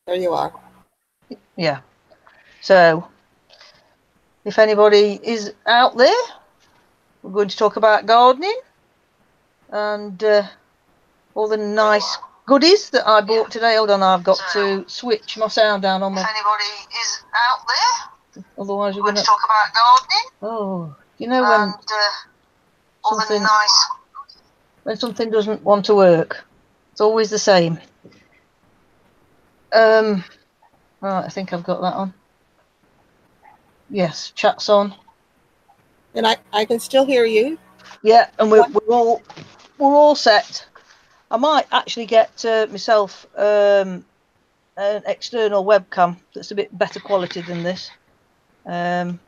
There you are. Yeah. So, if anybody is out there, we're going to talk about gardening and all the nice goodies that I bought today. Hold on, I've got to switch my sound down on my... If anybody is out there, otherwise we're going going to talk about gardening. Oh, you know when all the nice... when something doesn't want to work, it's always the same. Right, I think I've got that on. Yes, chat's on. And I can still hear you. Yeah, and we're all set. I might actually get myself an external webcam that's a bit better quality than this. But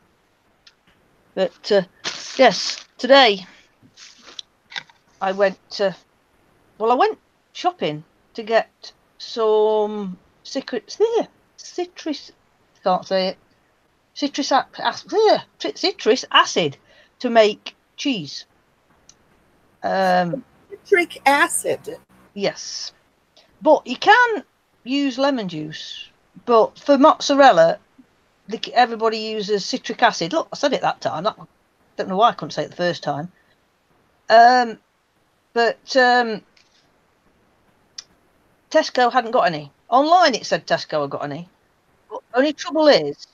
yes, today I went shopping to get some citrus acid to make cheese. Citric acid. Yes, but you can use lemon juice. But for mozzarella, everybody uses citric acid. Look, I said it that time. I don't know why I couldn't say it the first time. But Tesco hadn't got any. Online it said Tesco had got any. But the only trouble is,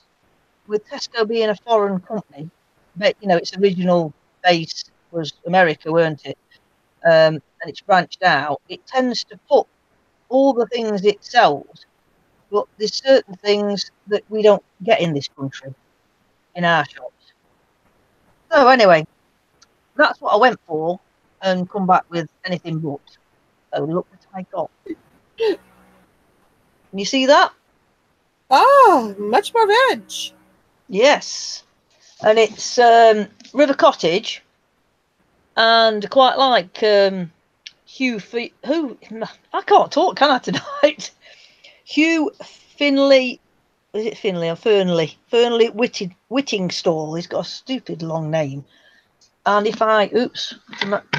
with Tesco being a foreign company, but you know its original base was America, weren't it? And it's branched out. It tends to put all the things it sells, but there's certain things that we don't get in this country, in our shops. So anyway, that's what I went for, and come back with anything but. So look what I got. Can you see that? Oh, much more veg. Yes. And it's River Cottage, and I quite like Hugh I can't talk, can I, tonight? Hugh Finley, is it Finley or Fernley? Fernley Whittingstall. He's got a stupid long name. And if I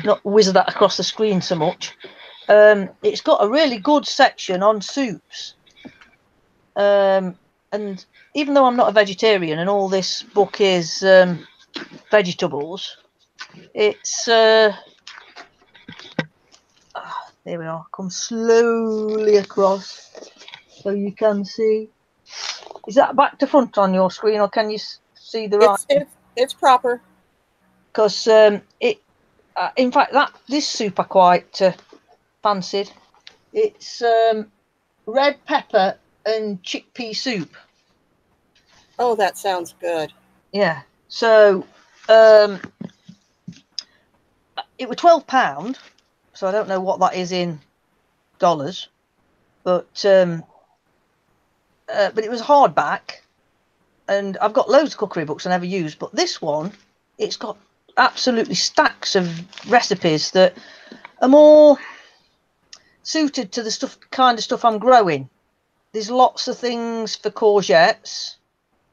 not whiz that across the screen so much, it's got a really good section on soups. And even though I'm not a vegetarian and all this book is vegetables, it's there we are. Come slowly across so you can see. Is that back to front on your screen, or can you see the right? It's proper. Because in fact, this soup I quite fancied. It's red pepper and chickpea soup. Oh, that sounds good. Yeah. So it was £12, so I don't know what that is in dollars, but it was hardback, and I've got loads of cookery books I never use, but this one, it's got absolutely stacks of recipes that are more suited to the kind of stuff I'm growing. There's lots of things for courgettes,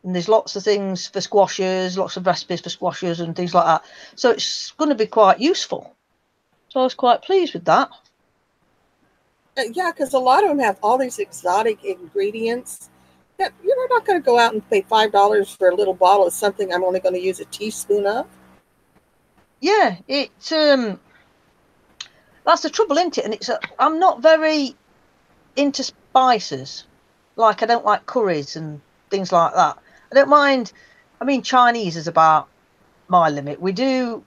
and there's lots of things for squashes, lots of recipes for squashes and things like that. So it's going to be quite useful. So I was quite pleased with that. Yeah, because a lot of them have all these exotic ingredients that you're not going to go out and pay $5 for a little bottle of something I'm only going to use a teaspoon of. Yeah, that's the trouble, isn't it? And I'm not very into spices. Like, I don't like curries and things like that. I don't mind. I mean, Chinese is about my limit. We do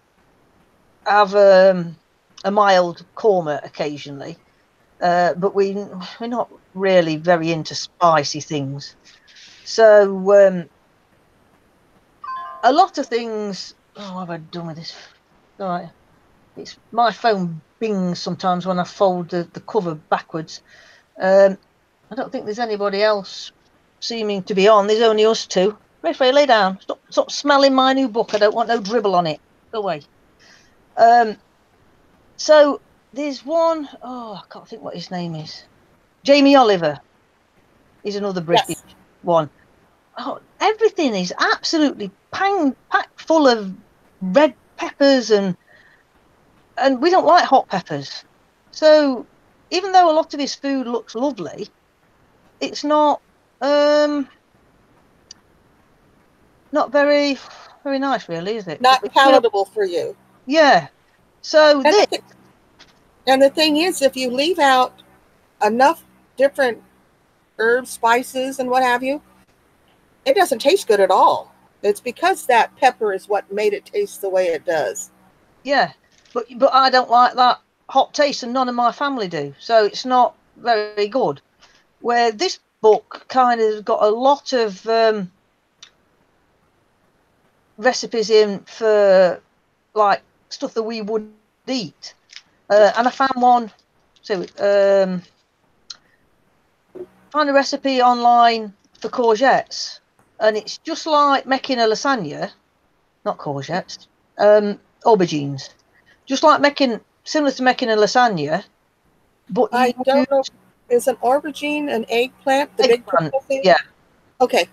have a mild korma occasionally, but we're not really very into spicy things. So a lot of things. Oh, what have I done with this? Right, it's my phone bings sometimes when I fold the cover backwards. I don't think there's anybody else seeming to be on. There's only us two. Ray, lay down. Stop smelling my new book. I don't want no dribble on it. Go away. So there's one. Oh, I can't think what his name is. Jamie Oliver. He's another British one. Oh, everything is absolutely packed full of red peppers, and we don't like hot peppers. So even though a lot of his food looks lovely, it's not not very nice, really, is it? Not You know, palatable for you. yeah. So And this, the thing is, if you leave out enough different herbs, spices, and what have you, it doesn't taste good at all. It's because that pepper is what made it taste the way it does. yeah, but I don't like that hot taste, and none of my family do. So it's not very good. Where this book kind of got a lot of recipes in for like stuff that we would eat, and I found one. So found a recipe online for courgettes, and it's just like making a lasagna, not courgettes, aubergines, just like making similar to making a lasagna, but you I don't know. Is an aubergine an eggplant, the big eggplant, purple thing? yeah. Okay.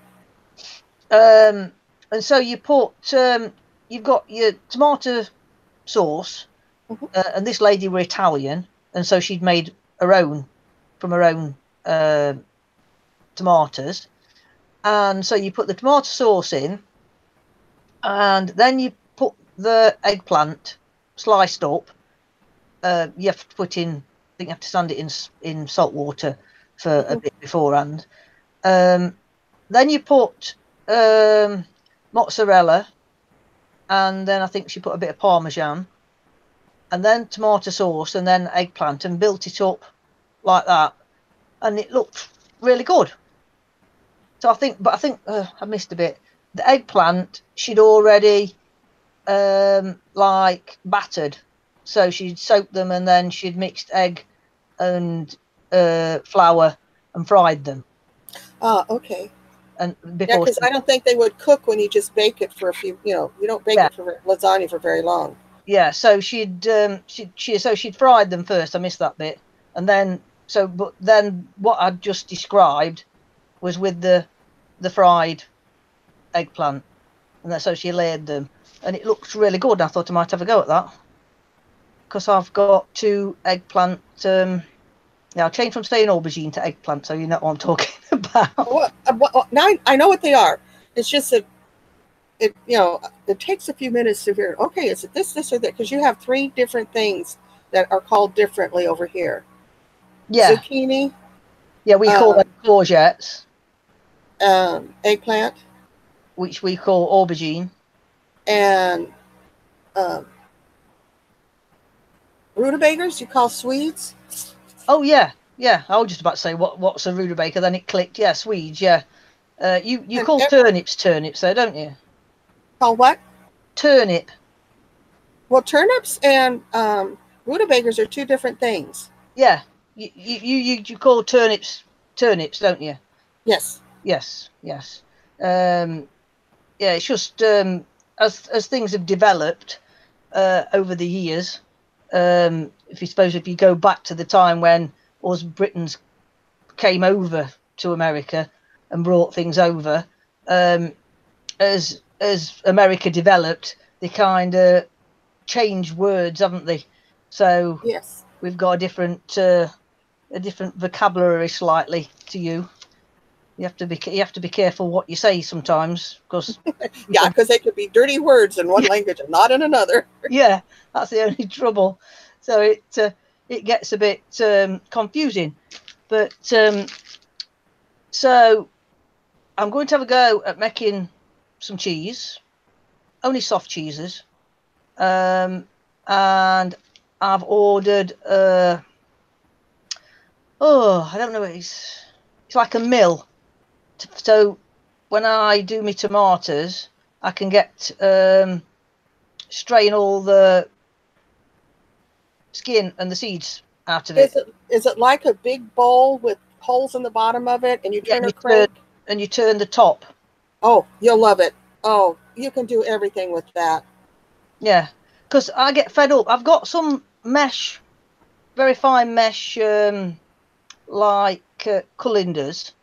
And so you put you've got your tomato sauce, and this lady were Italian, and so she'd made her own from her own tomatoes, and so you put the tomato sauce in, and then you put the eggplant sliced up. You have to put in, I think you have to sand it in salt water for a bit beforehand. Then you put mozzarella, and then I think she put a bit of parmesan, and then tomato sauce, and then eggplant, and built it up like that, and it looked really good. So I think I missed a bit. The eggplant she'd already like battered, so she'd soaked them, and then she'd mixed egg and flour and fried them. Ah, okay. And Yeah, because I don't think they would cook when you just bake it for a few. You don't bake it for lasagna for very long. Yeah, so she'd fried them first. I missed that bit, and then but then what I'd just described was with the fried eggplant, and so she layered them, and it looked really good. I thought I might have a go at that because I've got 2 eggplant. Yeah, I'll change from saying aubergine to eggplant, so you know what I'm talking about. Now I know what they are. It's just that it takes a few minutes to hear. Okay, is it this, or that? Because you have 3 different things that are called differently over here. Yeah, zucchini. Yeah, we call them courgettes. Eggplant, which we call aubergine, and rutabagas you call Swedes. Oh yeah. I was just about to say what's a rutabaga, then it clicked. Yeah, Swedes. Yeah, you call turnips though, don't you? Call what? Turnip. Well, turnips and rutabagas are 2 different things. Yeah, you call turnips, don't you? Yes. Yeah, it's just as things have developed over the years. If you go back to the time when us Britons came over to America and brought things over, as America developed, they kind of changed words, haven't they? So yes, we've got a different vocabulary slightly to you. You have to be careful what you say sometimes, because because they could be dirty words in one language and not in another. Yeah, that's the only trouble. So it gets a bit confusing. But so I'm going to have a go at making some cheese, only soft cheeses, and I've ordered I don't know, it's like a mill. So when I do my tomatoes, I can get strain all the skin and the seeds out of it. Is it like a big bowl with holes in the bottom of it, and you turn a crank? And you turn the top. Oh, you'll love it. Oh, you can do everything with that. Yeah, because I get fed up. I've got some mesh, very fine mesh, like colanders,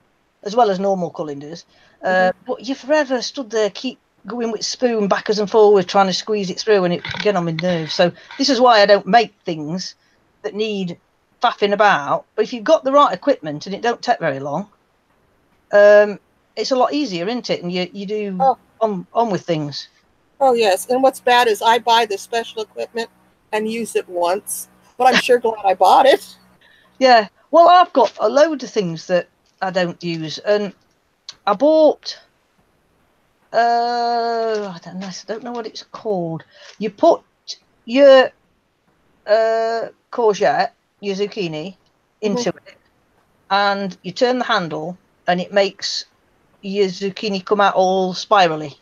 as well as normal colanders. But you forever stood there, keep going with spoon backwards and forwards, trying to squeeze it through, and it get on my nerves. So this is why I don't make things that need faffing about. But if you've got the right equipment, and it don't take very long, it's a lot easier, isn't it? And you do Oh. on with things. Oh, yes. And what's bad is I buy the special equipment and use it once, but I'm sure glad I bought it. Yeah. Well, I've got a load of things that I don't use, and I bought. I don't know what it's called. You put your courgette, your zucchini, into it, and you turn the handle, and it makes your zucchini come out all spirally.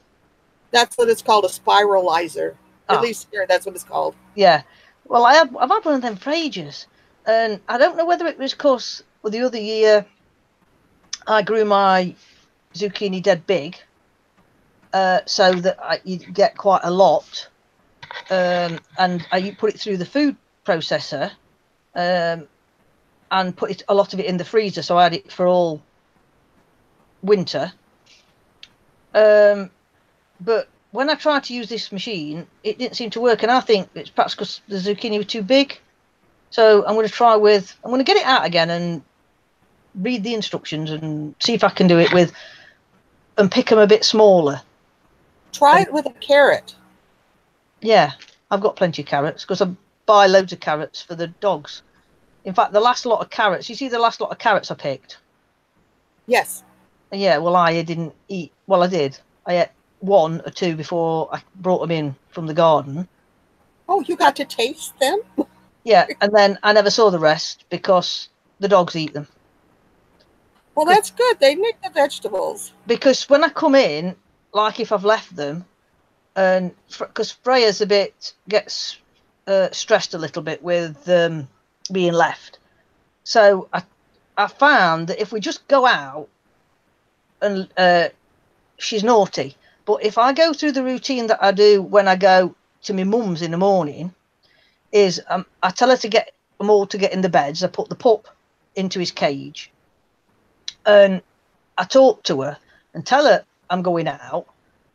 That's what it's called, a spiralizer. At least here, that's what it's called. Yeah. Well, I've had one of them for ages, and I don't know whether it was because the other year I grew my zucchini dead big, so that you get quite a lot, and I put it through the food processor, and put a lot of it in the freezer, so I had it for all winter. But when I tried to use this machine, it didn't seem to work, and I think it's perhaps because the zucchini was too big. So I'm going to get it out again and read the instructions and see if I can do it with, and pick them a bit smaller. Try it with a carrot. Yeah, I've got plenty of carrots because I buy loads of carrots for the dogs. In fact, the last lot of carrots, you see the last lot of carrots I picked? Yes. Yeah, well, I didn't eat. Well, I did. I ate 1 or 2 before I brought them in from the garden. Oh, you got to taste them? Yeah, and then I never saw the rest because the dogs eat them. Well, that's good. They nick the vegetables. Because when I come in, like if I've left them, and because Freya's gets stressed a little bit with being left. So I found that if we just go out, and she's naughty, but if I go through the routine that I do when I go to my mum's in the morning, is I tell her to get them all to get in the beds. I put the pup into his cage, and I talk to her and tell her I'm going out.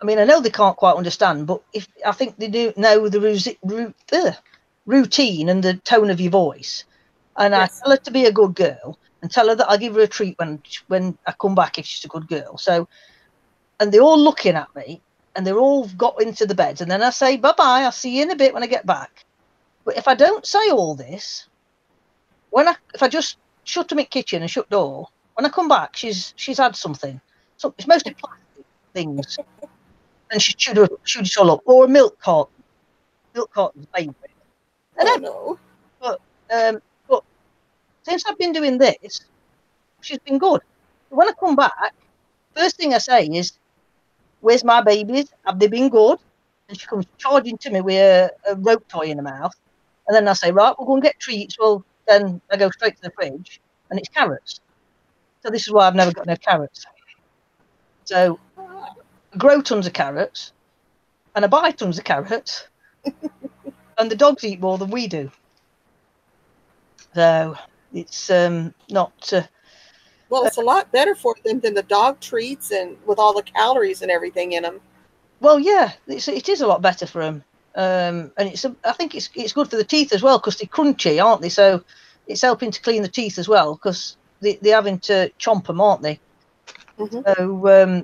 I mean, I know they can't quite understand, but I think they do know the routine and the tone of your voice. And yes. I tell her to be a good girl and tell her that I'll give her a treat when I come back if she's a good girl. So, and they're all looking at me, and they're all got into the beds. And then I say, bye-bye, I'll see you in a bit when I get back. But if I don't say all this, if I just shut them in the kitchen and shut door, when I come back, she's had something. So it's mostly plastic things. And she chewed it all up. Or a milk carton. Milk carton's favourite. No. But since I've been doing this, she's been good. When I come back, first thing I say is, where's my babies? Have they been good? And she comes charging to me with a rope toy in her mouth. And then I say, right, we'll go and get treats. Well, then I go straight to the fridge, and it's carrots. So this is why I've never got no carrots. So I grow tons of carrots, and I buy tons of carrots, and the dogs eat more than we do. So it's not. Well, it's a lot better for them than the dog treats and with all the calories and everything in them. Well, yeah, it is a lot better for them, and I think it's good for the teeth as well because they're crunchy, aren't they? So it's helping to clean the teeth as well because they're having to chomp them, aren't they? Mm-hmm.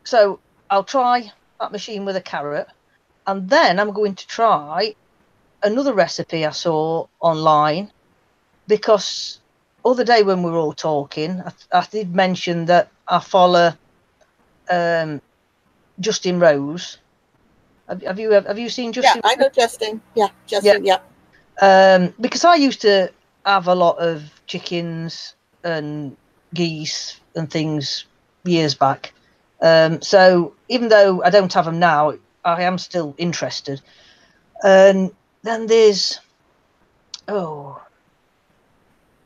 So I'll try that machine with a carrot, and then I'm going to try another recipe I saw online, because other day when we were all talking, I did mention that I follow Justin Rose. Have you seen Justin? Yeah, I know Justin. Yeah, Justin. Yeah. Because I used to have a lot of chickens and geese and things years back. So even though I don't have them now, I am still interested. And then there's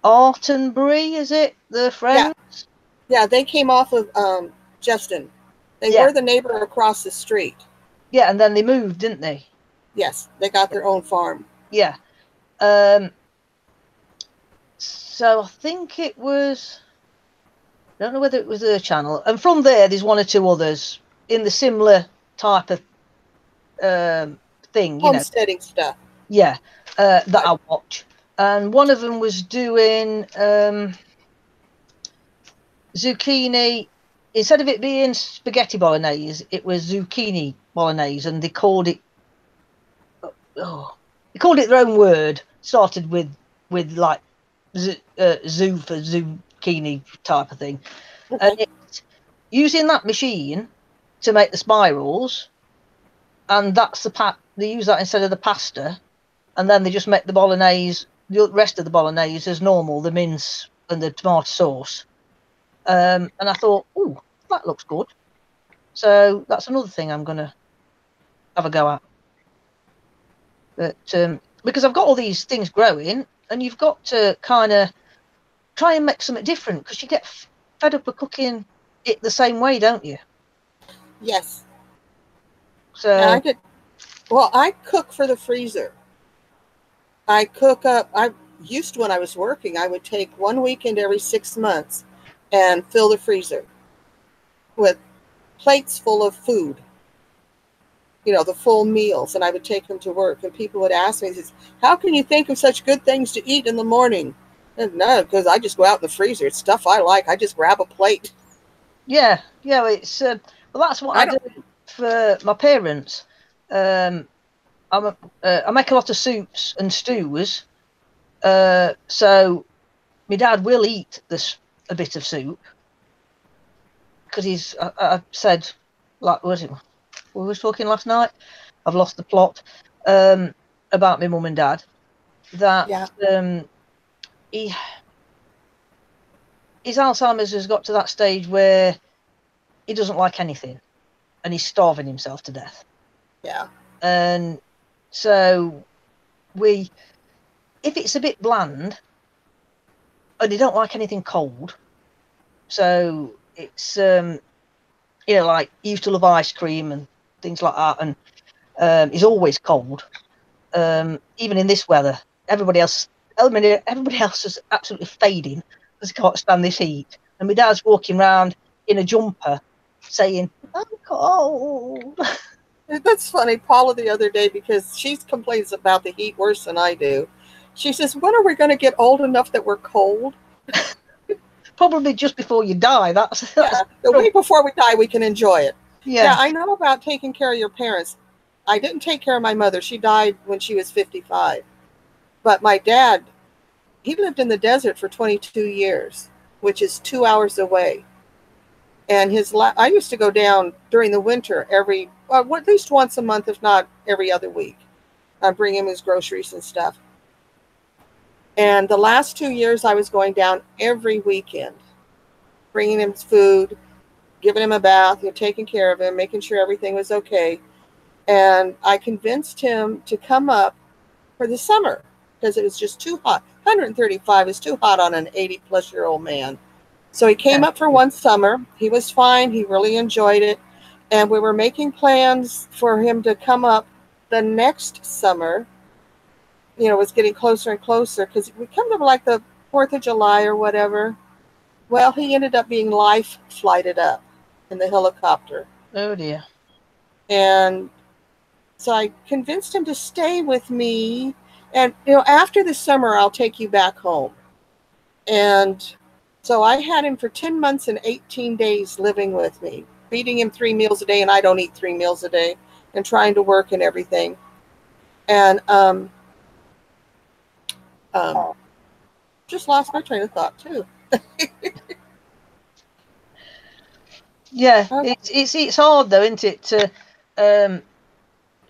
Artenbury, is it? The friends? Yeah, they came off of Justin. They were the neighbor across the street. Yeah, and then they moved, didn't they? Yes, they got their own farm. Yeah. So I think it was, I don't know whether it was their channel. And from there's one or two others in the similar type of thing. Homesteading stuff. Yeah, that I watch. And one of them was doing zucchini, instead of it being spaghetti bolognese, it was zucchini bolognese, and they called it their own word. Started with like zoo for zucchini type of thing, Okay. and it's using that machine to make the spirals, and that's they use that instead of the pasta, and then they just make the bolognese, the rest of the bolognese as normal, the mince and the tomato sauce. And I thought, oh, that looks good. So that's another thing I'm going to have a go at. But because I've got all these things growing, and you've got to kind of try and make something different, because you get fed up of cooking it the same way, don't you? Yes. So And I did. Well, I cook for the freezer. I cook up. I used to, when I was working, I would take one weekend every 6 months and fill the freezer with plates full of food. You know, the full meals, and I would take them to work. And people would ask me, "How can you think of such good things to eat in the morning?" And no, because I just go out in the freezer. It's stuff I like. I just grab a plate. yeah, it's well, that's what I do for my parents. I make a lot of soups and stews. So my dad will eat a bit of soup, because I said, like, was it we were talking last night? I've lost the plot. About my mum and dad, that his Alzheimer's has got to that stage where he doesn't like anything, and he's starving himself to death. Yeah. And so if it's a bit bland, and he don't like anything cold, so it's like he used to love ice cream and things like that, and he's always cold. Even in this weather, everybody else is absolutely fading because they can't stand this heat. And my dad's walking around in a jumper saying, "I'm cold." That's funny. Paula the other day, because she complains about the heat worse than I do. She says, "When are we going to get old enough that we're cold?" Probably just before you die. That's the week before we die, we can enjoy it. Yeah, I know about taking care of your parents. I didn't take care of my mother. She died when she was 55. But my dad, he lived in the desert for 22 years, which is 2 hours away. And I used to go down during the winter at least once a month, if not every other week. I'd bring him his groceries and stuff. And the last 2 years, I was going down every weekend, bringing him his food, giving him a bath, taking care of him, making sure everything was okay. And I convinced him to come up for the summer because it was just too hot. 135 is too hot on an 80-plus-year-old man. So he came up for one summer. He was fine. He really enjoyed it. And we were making plans for him to come up the next summer. It was getting closer and closer because we come to like the 4th of July or whatever. Well, he ended up being life flighted up in the helicopter. Oh, dear. And so I convinced him to stay with me. And, after the summer, I'll take you back home. And so I had him for 10 months and 18 days living with me, feeding him 3 meals a day, and I don't eat 3 meals a day, and trying to work and everything. And just lost my train of thought, too. Yeah, it's hard, though, isn't it, to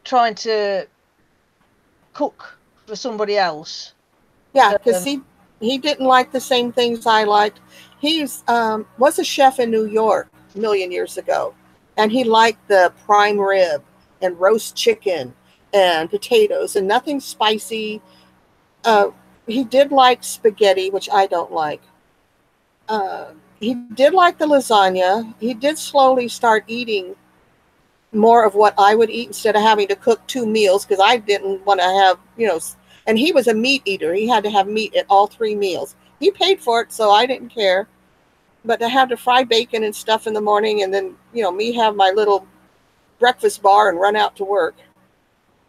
trying to cook for somebody else. Yeah, because he didn't like the same things I liked. He was a chef in New York a million years ago, and he liked the prime rib and roast chicken and potatoes and nothing spicy. He did like spaghetti, which I don't like. He did like the lasagna. He did slowly start eating more of what I would eat instead of having to cook 2 meals because I didn't want to have, and he was a meat eater. He had to have meat at all 3 meals. He paid for it, so I didn't care. But to have to fry bacon and stuff in the morning and then, me have my little breakfast bar and run out to work.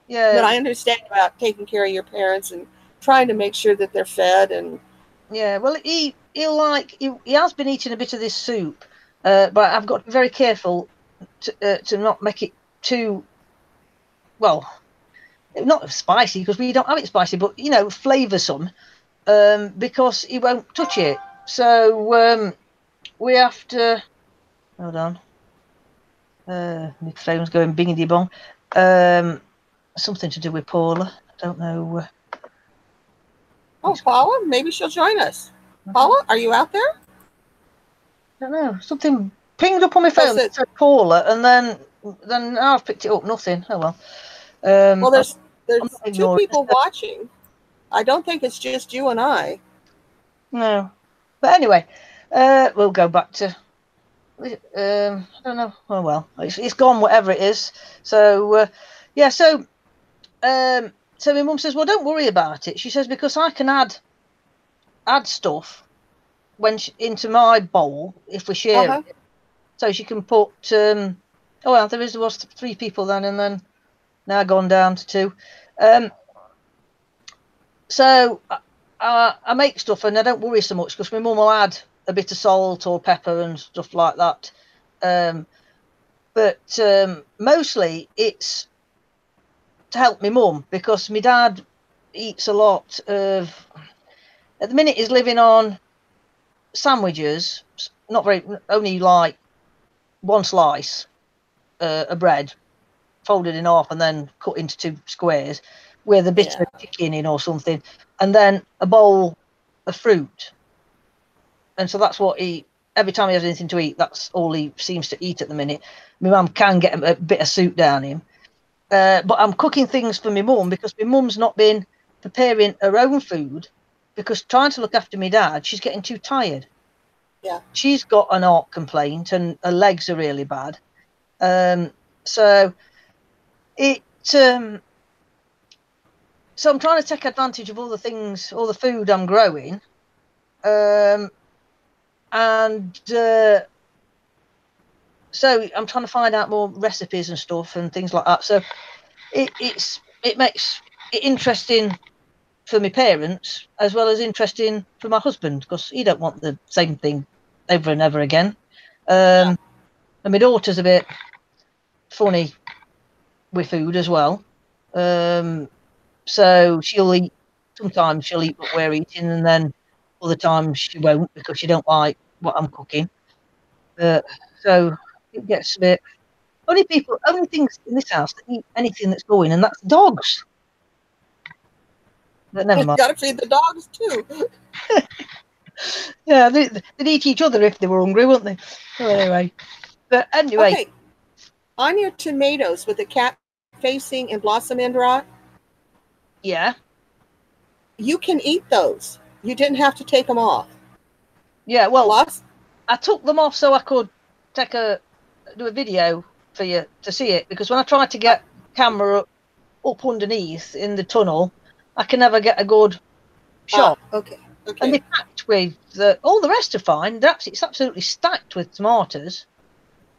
Yeah. But I understand about taking care of your parents and trying to make sure that they're fed. And yeah, well, he he has been eating a bit of this soup, but I've got to be very careful to not make it too, well, not spicy, because we don't have it spicy, but flavoursome, because he won't touch it. So we have to, hold on, my phone's going bingity bong. Something to do with Paula. I don't know. Oh, Paula, maybe she'll join us. Paula, are you out there? I don't know. Something pinged up on my phone. It It said Paula, and then I've picked it up. Nothing. Oh well. Well, there's I'm not 2 ignoring people it. watching. I don't think it's just you and I. No. But anyway, we'll go back to. I don't know. Oh well, it's gone. Whatever it is. So yeah. So so my mum says, well, don't worry about it. She says, because I can add stuff into my bowl if we share it. So she can put oh well, there was 3 people then, and then now gone down to 2. So I make stuff and I don't worry so much, because my mum will add a bit of salt or pepper and stuff like that. But mostly it's to help my mum, because my dad eats a lot of, at the minute he's living on sandwiches, not very, only like 1 slice of bread folded in half and then cut into 2 squares with a bit of chicken in or something, and then a bowl of fruit. And so that's what every time he has anything to eat, that's all he seems to eat at the minute. My mum can get a bit of soup down him, but I'm cooking things for my mum, because my mum's not been preparing her own food, because trying to look after my dad, she's getting too tired. Yeah. She's got an heart complaint and her legs are really bad. So I'm trying to take advantage of all the things, all the food I'm growing, and so I'm trying to find out more recipes and stuff and things like that. So it makes it interesting for my parents, as well as interesting for my husband, because he don't want the same thing over and over again. And my daughter's a bit funny with food as well. So sometimes she'll eat what we're eating, and then other times she won't, because she don't like what I'm cooking. So it gets a bit. Only things in this house that eat anything that's going, and that's dogs. But never mind. Got to feed the dogs too. Yeah, they'd eat each other if they were hungry, wouldn't they? So anyway. But anyway. Okay. On your tomatoes with the cat facing and blossom end rot. Yeah. You can eat those. You didn't have to take them off. Yeah, well, I took them off so I could do a video for you to see it, because when I tried to get camera up underneath in the tunnel, I can never get a good shot. Okay. And they're packed with all the rest are fine. It's absolutely stacked with tomatoes.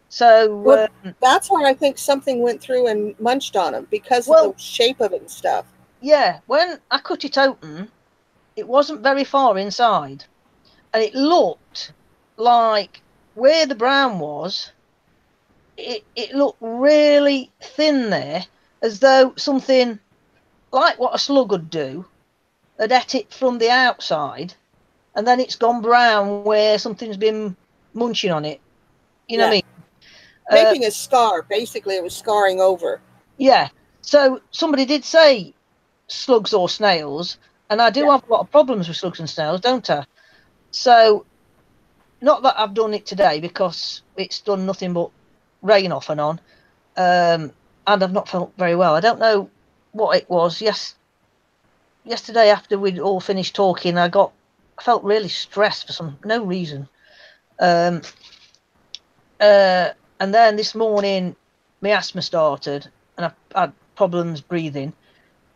So that's why I think something went through and munched on them, because of the shape of it and stuff. Yeah, when I cut it open, it wasn't very far inside, and it looked like where the brown was, it looked really thin there, as though something like what a slug would do had ate it from the outside, and then it's gone brown where something's been munching on it. You know what I mean? Making a scar. Basically, it was scarring over. Yeah. So somebody did say slugs or snails, and I do have a lot of problems with slugs and snails, don't I? So, not that I've done it today, because it's done nothing but rain off and on, and I've not felt very well. I don't know what it was. Yesterday after we'd all finished talking, I felt really stressed for no reason. And then this morning, my asthma started, and I had problems breathing.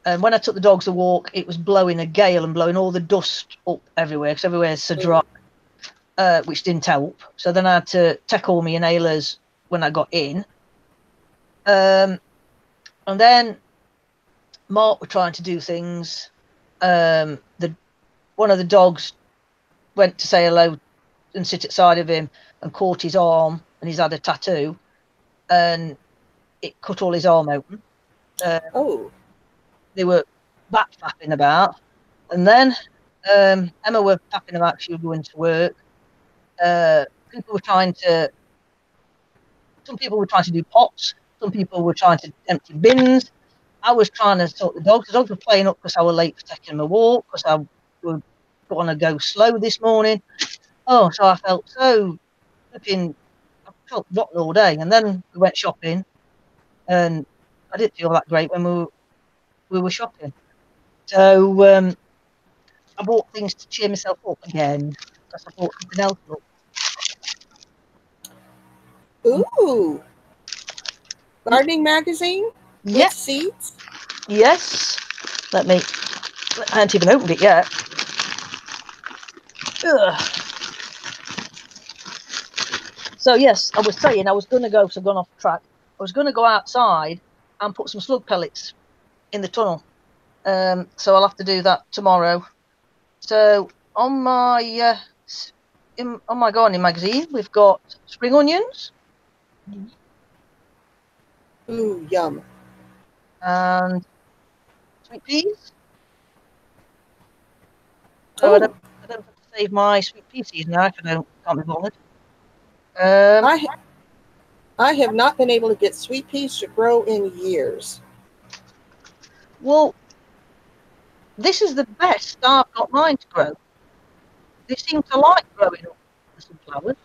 And when I took the dogs a walk, it was blowing a gale and blowing all the dust up everywhere, because everywhere's so dry, which didn't help. So then I had to take all my inhalers when I got in. And then Mark were trying to do things. One of the dogs went to say hello and sit at side of him and caught his arm, and he's had a tattoo, and it cut all his arm open. Oh. They were back fapping about, and then Emma were fapping about she was going to work. People were trying to. Some people were trying to do pots. Some people were trying to empty bins. I was trying to sort the dogs. The dogs were playing up because I was late for taking them a walk because I was going to go slow this morning. Oh, so I felt so flipping. I felt rotten all day, and then we went shopping, and I didn't feel that great when we were shopping. So I bought things to cheer myself up again because I bought something else up. Ooh. Gardening magazine? Yes. With seeds? Yes. I haven't even opened it yet. Ugh. So yes, I was saying I was going to go, so I've gone off track. I was going to go outside and put some slug pellets in the tunnel. So I'll have to do that tomorrow. So on my gardening magazine, we've got spring onions. Ooh, yum. And sweet peas. So I don't have to save my sweet pea seeds now if I can't be bothered. I have not been able to get sweet peas to grow in years. Well, this is the best I've got mine to grow. They seem to like growing up the sunflowers.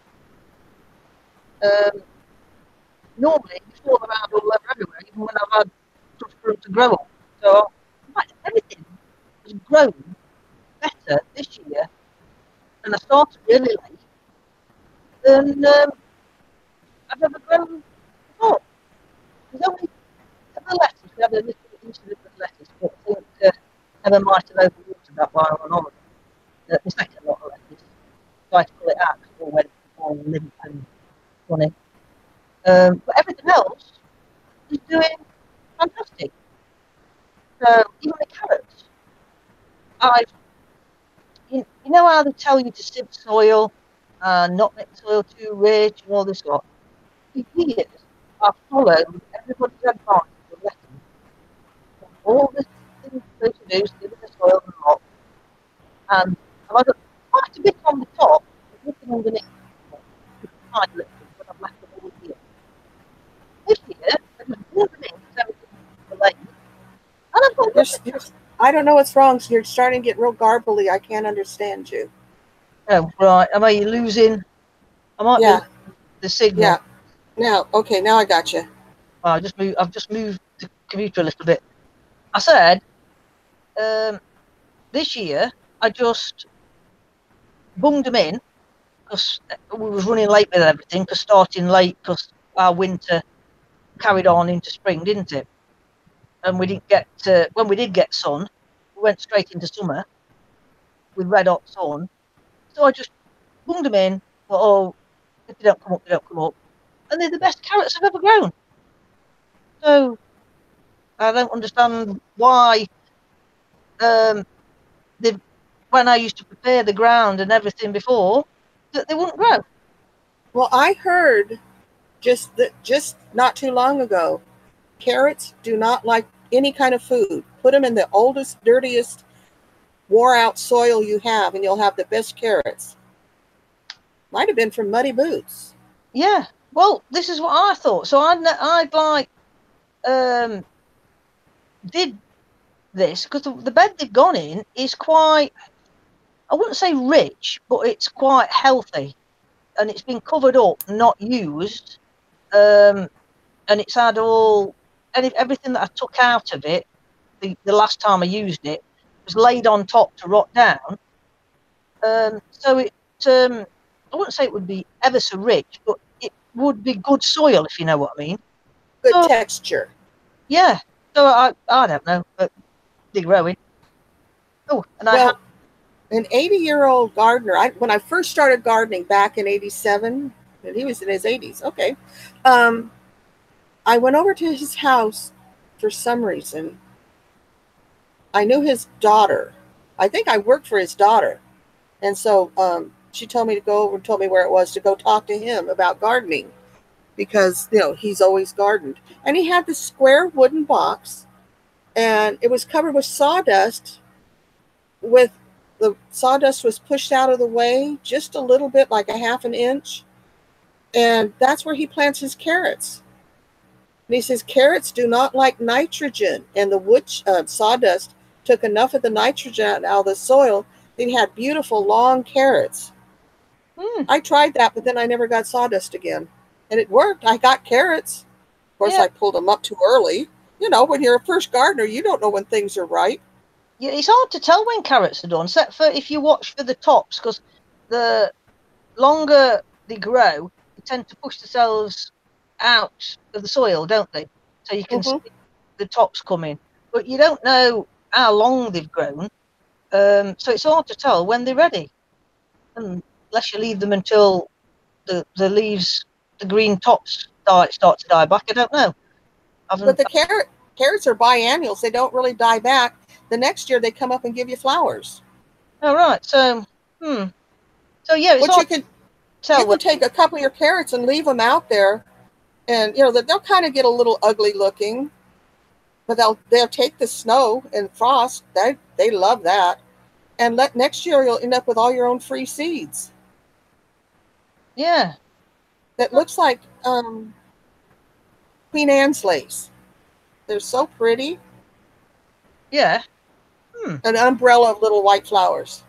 Normally, you fall around all over everywhere, even when I've had stuff for them to grow up. So everything has grown better this year, and I started really late, than I've ever grown before. There's only the lettuce. We had a little incident with lettuce, but I think Emma might have overwatered that while on holiday. The second lot of lettuce. Tried to pull it out because it all went all limp and funny. But everything else is doing fantastic. So even the carrots, you know how they tell you to sift soil and not make the soil too rich and all this lot. For years, I've followed everybody's advice for letting all the things they're supposed to do, sift the soil and lot. And I've had quite a bit on the top, looking underneath, but I've left them all here. This year, I just blew them in because everything was late. And I've got I don't know what's wrong. So you're starting to get real garbly. I can't understand you. Oh, right. Am I losing? I might be losing the signal. Yeah. Now, okay, now I got you. I've just moved the computer a little bit. I said, this year I just bunged them in because we was running late with everything. Because starting late because our winter carried on into spring, didn't it? And we didn't get when we did get sun, we went straight into summer with red hot sun. So I just bunged them in. Thought, oh, if they don't come up, they don't come up. And they're the best carrots I've ever grown. So I don't understand why when I used to prepare the ground and everything before, that they wouldn't grow. Well, I heard just not too long ago, carrots do not like any kind of food. Put them in the oldest, dirtiest, wore-out soil you have, and you'll have the best carrots. Might have been from Muddy Boots. Yeah. Well, this is what I thought. So I'd like did this because the bed they've gone in is quite, I wouldn't say rich, but it's quite healthy, and it's been covered up, not used, and it's had everything that I took out of it the last time I used it was laid on top to rot down. So it I wouldn't say it would be ever so rich, but it would be good soil, if you know what I mean. Good texture. Yeah. So I don't know, but they're growing. Oh, and well, an 80-year-old gardener, when I first started gardening back in 87, and he was in his 80s, okay, I went over to his house for some reason. I knew his daughter. I think I worked for his daughter. And so she told me to go over and told me where it was to go talk to him about gardening because, he's always gardened. And he had this square wooden box and it was covered with sawdust. With the sawdust was pushed out of the way just a little bit, like a half an inch. And that's where he plants his carrots. And he says carrots do not like nitrogen, and the wood sawdust took enough of the nitrogen out of the soil that he had beautiful long carrots. I tried that, but then I never got sawdust again. And it worked. I got carrots. Of course, I pulled them up too early. When you're a first gardener, you don't know when things are right. Yeah, it's hard to tell when carrots are done, except for if you watch for the tops, because the longer they grow, they tend to push themselves out of the soil, don't they? So you can see the tops coming, but you don't know how long they've grown. So it's hard to tell when they're ready, unless you leave them until the leaves, the green tops start to die back. I don't know. But the carrots are biennials. They don't really die back. The next year they come up and give you flowers. Oh, right. So, So, yeah, it's you can take a couple of your carrots and leave them out there. And, they'll kind of get a little ugly looking. But they'll take the snow and frost. They love that. And next year you'll end up with all your own free seeds. Yeah. That looks like Queen Anne's lace. They're so pretty. Yeah. An umbrella of little white flowers.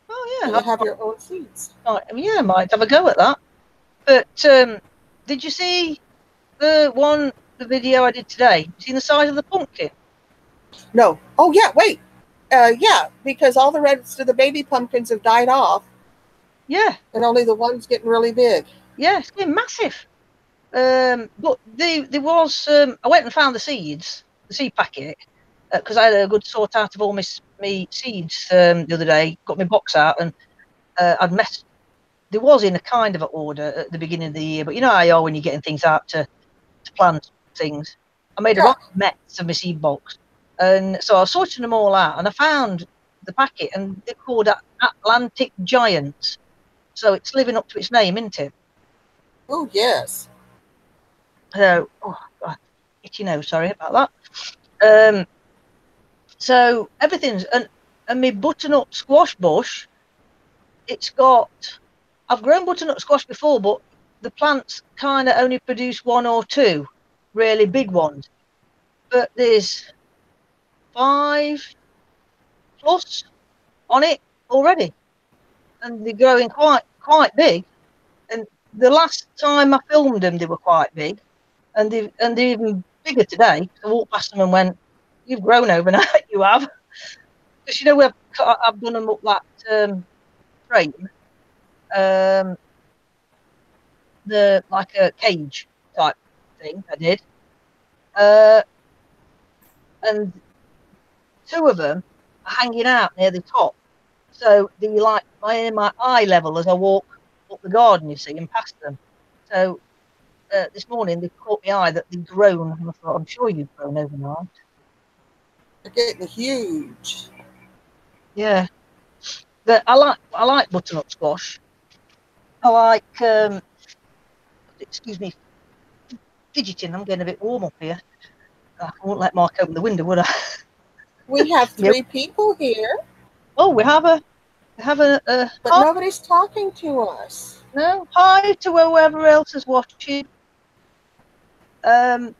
Oh, yeah. You have your own seeds. Yeah, I might have a go at that. But did you see the video I did today? You seen the size of the pumpkin? No. Oh, yeah, wait. Yeah, because all the rest of the baby pumpkins have died off. Yeah. And only the one's getting really big. Yeah, it's getting massive. But there was, I went and found the seed packet, because I had a good sort out of all my seeds the other day, got my box out, and there was in a kind of an order at the beginning of the year, but you know how you are when you're getting things out to plant things. I made a right mess of my seed box. And so I was sorting them all out, and I found the packet, and they're called Atlantic Giants. So it's living up to its name, isn't it? Oh, yes. So, God, itchy nose, sorry about that. So everything's, and my butternut squash bush, I've grown butternut squash before, but the plants kind of only produce one or two really big ones. But there's 5+ on it already, and they're growing quite big. And the last time I filmed them, they were quite big, and they're even bigger today. I walked past them and went, "You've grown overnight, you have." Because I've done them up that frame, the like a cage type thing. I did, and 2 of them are hanging out near the top, so they're like my eye level as I walk up the garden, you see, and past them. So this morning they caught my eye that they'd grown, and I thought, I'm sure you've grown overnight. They're getting huge. Yeah, I like butternut squash. I like excuse me, fidgeting. I'm getting a bit warm up here. I won't let Mark open the window, would I? We have 3 people here. Oh, we have a but nobody's talking to us. No, hi to whoever else is watching. If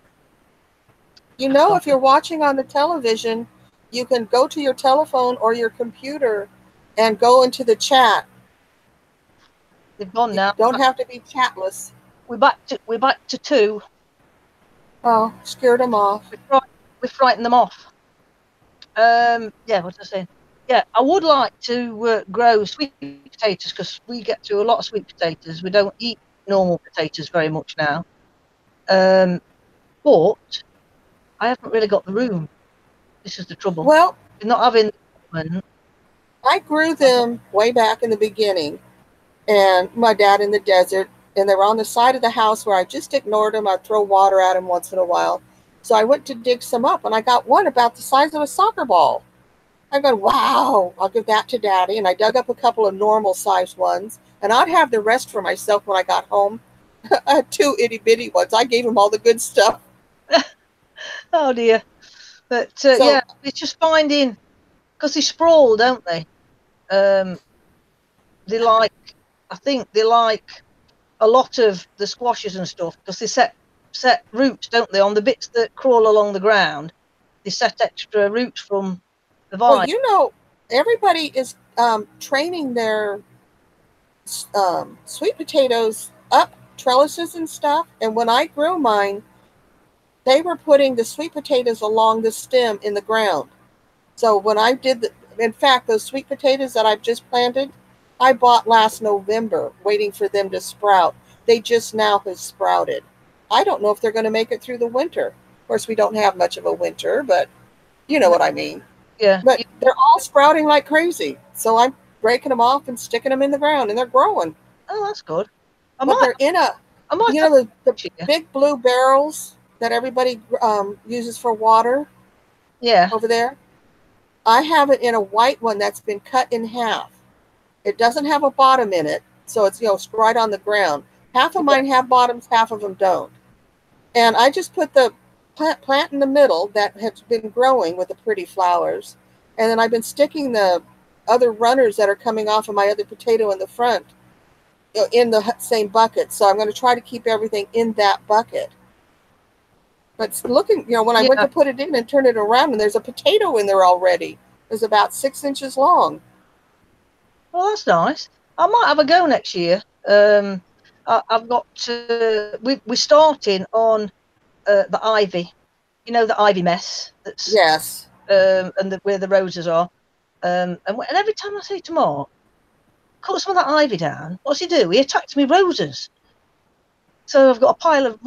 you're watching on the television, you can go to your telephone or your computer and go into the chat. They've gone now. You don't have to be chatless. We're back to 2. Oh, scared them off. We frightened them off. Yeah, what was I saying? Yeah, I would like to grow sweet potatoes, because we get through a lot of sweet potatoes. We don't eat normal potatoes very much now. But I haven't really got the room. This is the trouble. Well, we're not having. I grew them way back in the beginning, and my dad in the desert, and they were on the side of the house where I just ignored them. I'd throw water at them once in a while. So I went to dig some up, and I got one about the size of a soccer ball. I go, wow, I'll give that to Daddy. And I dug up a couple of normal size ones, and I'd have the rest for myself when I got home. I had 2 itty bitty ones. I gave him all the good stuff. Oh dear. But So yeah, it's just finding, because they sprawl, don't they? They like, I think they like a lot of the squashes and stuff because they set roots, don't they, on the bits that crawl along the ground. They set extra roots from the vine. well, you know, everybody is training their sweet potatoes up trellises and stuff. And when I grew mine, they were putting the sweet potatoes along the stem in the ground. So when I did in fact, those sweet potatoes that I've just planted, I bought last November, waiting for them to sprout. They just now have sprouted. I don't know if they're going to make it through the winter. Of course, we don't have much of a winter, but you know what I mean. Yeah. But they're all sprouting like crazy. So I'm breaking them off and sticking them in the ground, and they're growing. Oh, that's good. But they're in a, you know, the big blue barrels that everybody uses for water. Yeah. Over there. I have it in a white one that's been cut in half. It doesn't have a bottom in it, so it's, you know, right on the ground. Half of mine have bottoms, half of them don't. And I just put the plant in the middle that has been growing with the pretty flowers, and then I've been sticking the other runners that are coming off of my other potato in the front, you know, in the same bucket. So I'm going to try to keep everything in that bucket. But looking, you know, when I went to put it in and turn it around, and there's a potato in there already. It's about 6 inches long. Well, that's nice. I might have a go next year. I've got to. We're starting on the ivy. You know, the ivy mess. That's yes. And where the roses are. And every time I say to Mark, cut some of that ivy down, what's he do? He attacks me roses. So I've got a pile of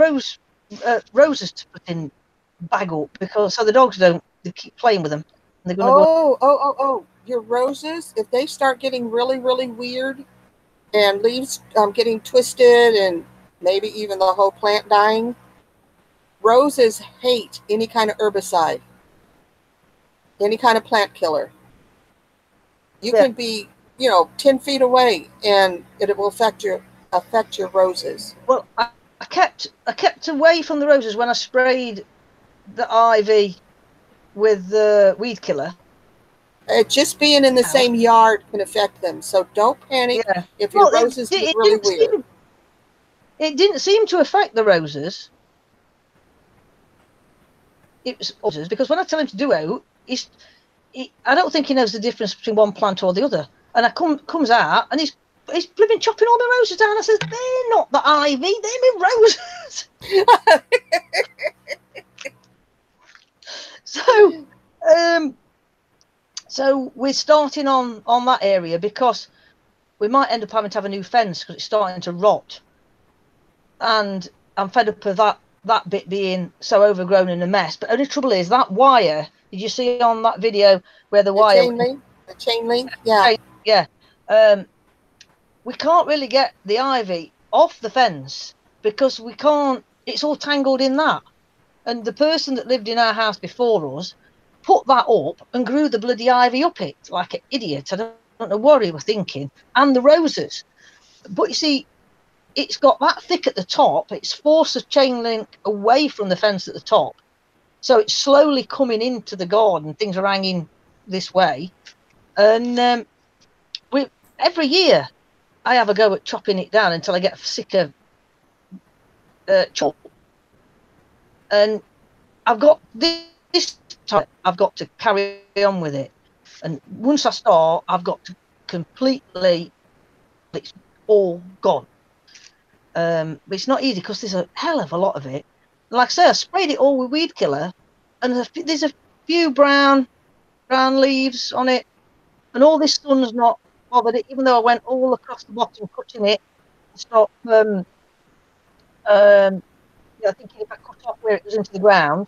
roses to put in bag up, because so the dogs don't, they keep playing with them. And they're gonna go. Your roses, if they start getting really, really weird and leaves getting twisted and maybe even the whole plant dying, roses hate any kind of herbicide, any kind of plant killer. You can be, you know, 10 feet away and it will affect your roses. Well, I kept away from the roses when I sprayed the ivy with the weed killer. Just being in the same yard can affect them, so don't panic if your roses get really weird. It didn't seem to affect the roses. It was roses, because when I tell him to do it, I don't think he knows the difference between one plant or the other. And I comes out and he's flipping chopping all my roses down. I said, they're not the ivy, they're my roses. So we're starting on that area, because we might end up having to have a new fence because it's starting to rot. And I'm fed up of that bit being so overgrown and a mess. But the only trouble is that wire. Did you see on that video where the wire? The chain link, yeah. Yeah. We can't really get the ivy off the fence because we can't. It's all tangled in that. And the person that lived in our house before us put that up and grew the bloody ivy up it like an idiot. I don't know what he was thinking. And the roses. But you see, it's got that thick at the top. It's forced the chain link away from the fence at the top. So it's slowly coming into the garden. Things are hanging this way. And every year I have a go at chopping it down until I get sick of chop. And I've got this time, I've got to carry on with it. And once I start, I've got to completely, it's all gone. But it's not easy because there's a hell of a lot of it. Like I say, I sprayed it all with weed killer, and there's a few brown leaves on it, and all this sun's not bothered it, even though I went all across the bottom cutting it to stop thinking if I cut off where it goes into the ground,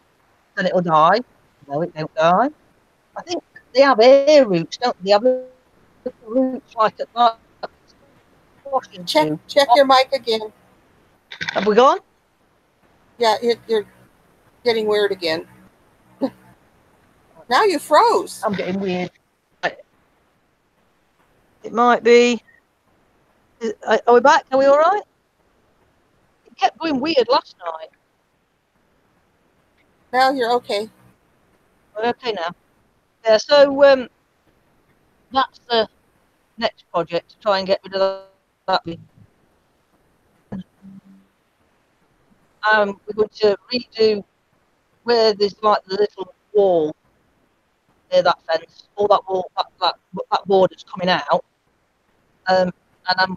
then it'll die. No, it won't die. I think they have air roots, don't they? They have little roots like at that. Check your mic again. Have we gone? Yeah, you're getting weird again. Now you froze. I'm getting weird. It might be. Are we back? Are we all right? It kept going weird last night. Now you're okay. We're okay now. Yeah, so that's the next project to try and get rid of that. We're going to redo where there's like the little wall near that fence, all that wall, that border's coming out, and I'm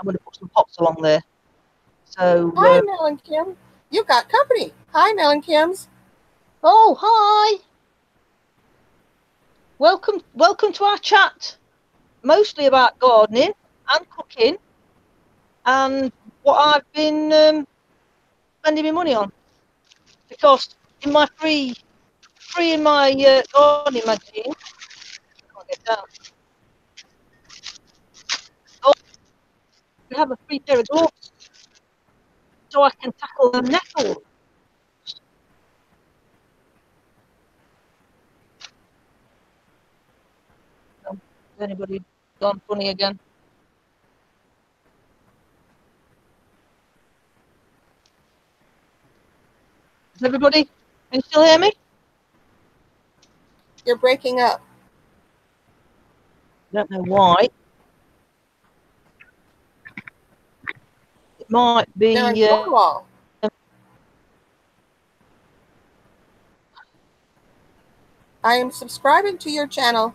going to put some pots along there. So Hi, Mel and Kim. You got company. Hi, Mel and Kim's. oh, hi. Welcome to our chat, mostly about gardening and cooking and what I've been spending my money on. Because in my free in my gardening magazine, can't get down. Oh, we have a free pair of gloves, so I can tackle the nettle. Has anybody gone funny again? Is everybody? Can you still hear me? You're breaking up. I don't know why. It might be. They're in Cornwall. I am subscribing to your channel.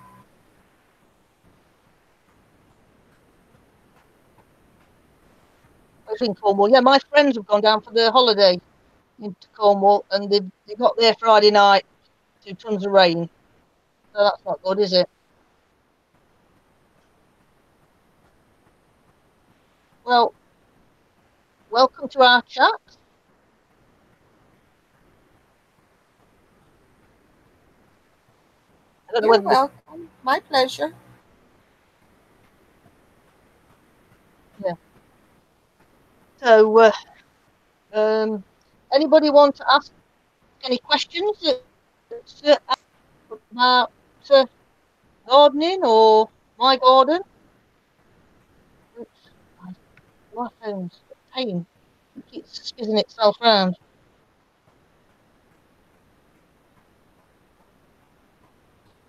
I was in Cornwall. Yeah, my friends have gone down for their holiday into Cornwall, and they got there Friday night to tons of rain. So that's not good, is it? Well, welcome to our chat. I don't know You're whether welcome. My pleasure. yeah. So, anybody want to ask any questions about gardening or my garden? Oops, my phone's a pain. It keeps spinning itself round.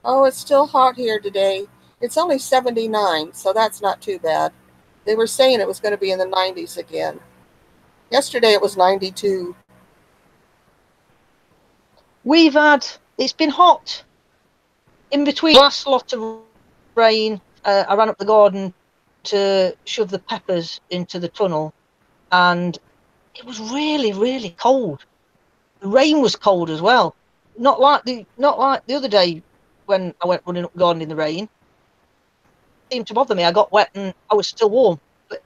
Oh, it's still hot here today. It's only 79, so that's not too bad. They were saying it was going to be in the 90s again. Yesterday it was 92. It's been hot. In between the last lot of rain, I ran up the garden to shove the peppers into the tunnel, and it was really, really cold. The rain was cold as well. Not like the other day when I went running up the garden in the rain. It seemed to bother me. I got wet and I was still warm. But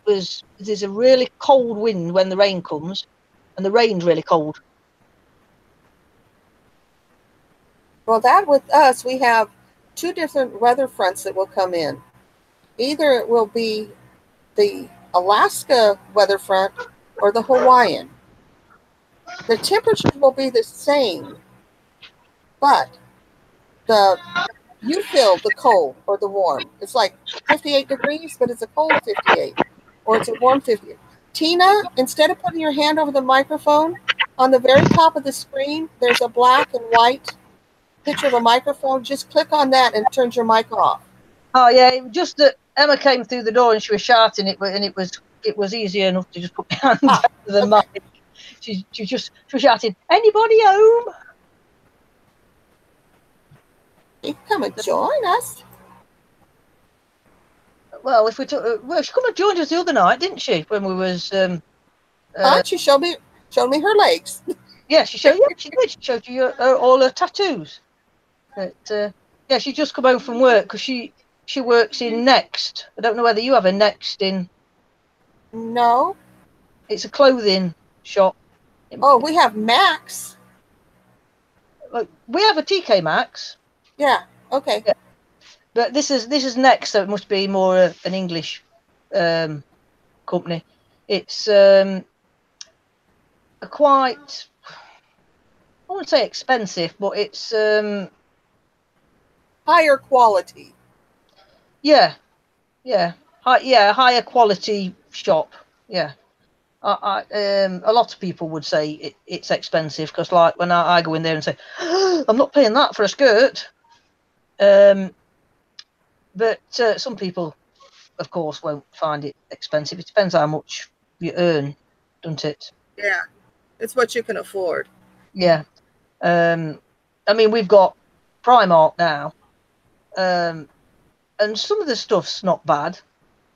there's a really cold wind when the rain comes, and the rain's really cold. Well, that with us, we have two different weather fronts that will come in. Either it will be the Alaska weather front or the Hawaiian. The temperatures will be the same, but you feel the cold or the warm. It's like 58 degrees, but it's a cold 58, or it's a warm 58. Tina, instead of putting your hand over the microphone, on the very top of the screen, there's a black and white picture of a microphone. Just click on that and it turns your mic off. Oh yeah, it was just that Emma came through the door and she was shouting and it was easy enough to just put my hand down to the mic. She was shouting, "Anybody home?" You can come and join us. Well, if we took, she come and joined us the other night, didn't she? When we was She showed me her legs. yeah, she showed she showed you all her tattoos. But yeah, she just come home from work because she works in Next. I don't know whether you have a Next in. No. It's a clothing shop. Oh, we have Max. We have a TK Maxx. Yeah. Okay. Yeah. But this is Next, so it must be more an English company. It's a quite, I wouldn't say expensive, but it's higher quality. Yeah, yeah, higher quality shop. Yeah, a lot of people would say it's expensive because, like, when I go in there and say, I'm not paying that for a skirt. But some people, of course, won't find it expensive. It depends how much you earn, doesn't it? Yeah, it's what you can afford. Yeah. I mean, we've got Primark now, and some of the stuff's not bad.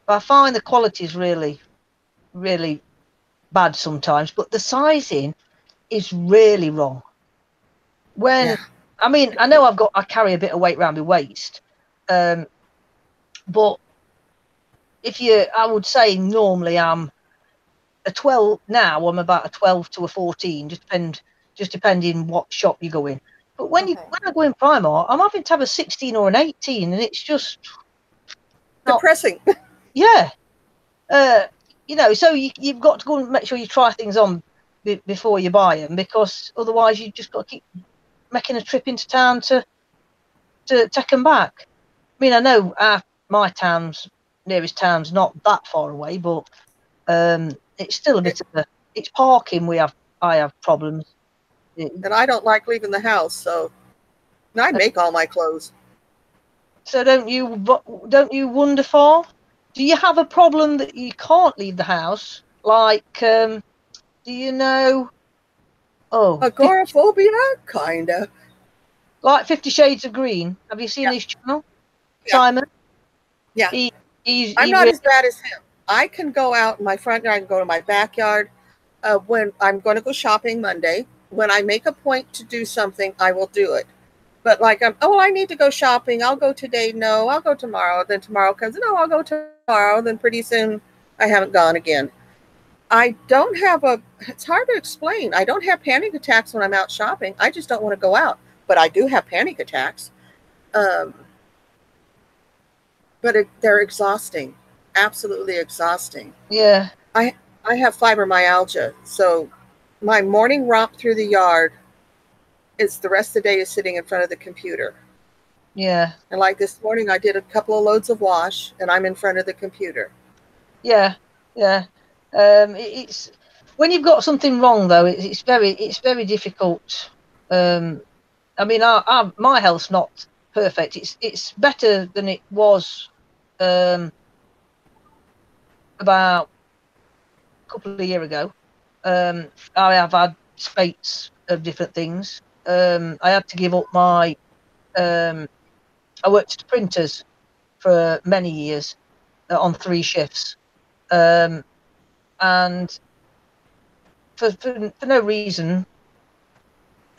But I find the quality is really, really bad sometimes. But the sizing is really wrong. Yeah. I mean, I know I carry a bit of weight around my waist, but I would say normally I'm a 12 now. I'm about a 12 to a 14, just depending what shop you go in. But when I go in Primark, I'm having to have a 16 or an 18, and it's just not. Depressing. Yeah, so you've got to go and make sure you try things on before you buy them, because otherwise you just got to keep making a trip into town to take them back. I mean, I know my nearest town's not that far away, but it's still a bit of it's parking. I have problems. And I don't like leaving the house, so I make all my clothes. So don't you wonder, for? Do you have a problem that you can't leave the house? Like, do you know? Oh, Agoraphobia, kinda. like 50 Shades of Green. Have you seen his channel, Yeah. Simon? Yeah. I'm He not really, as bad as him. I can go out in my front yard, I can go to my backyard. When I'm going to go shopping Monday, when I make a point to do something, I will do it. But like, I need to go shopping. I'll go today. No, I'll go tomorrow. Then tomorrow comes. No, I'll go tomorrow. Then pretty soon I haven't gone again. I don't have it's hard to explain. I don't have panic attacks when I'm out shopping. I just don't want to go out. But I do have panic attacks. But they're exhausting. Absolutely exhausting. yeah. I have fibromyalgia. So my morning romp through the yard is the rest of the day is sitting in front of the computer. Yeah. And like this morning, I did a couple of loads of wash, and I'm in front of the computer. Yeah. Yeah. It's when you've got something wrong, though. It's very difficult. I mean, my health's not perfect. It's better than it was about a couple of years ago. I have had spates of different things. I had to give up my. I worked at printers for many years on 3 shifts, and for no reason,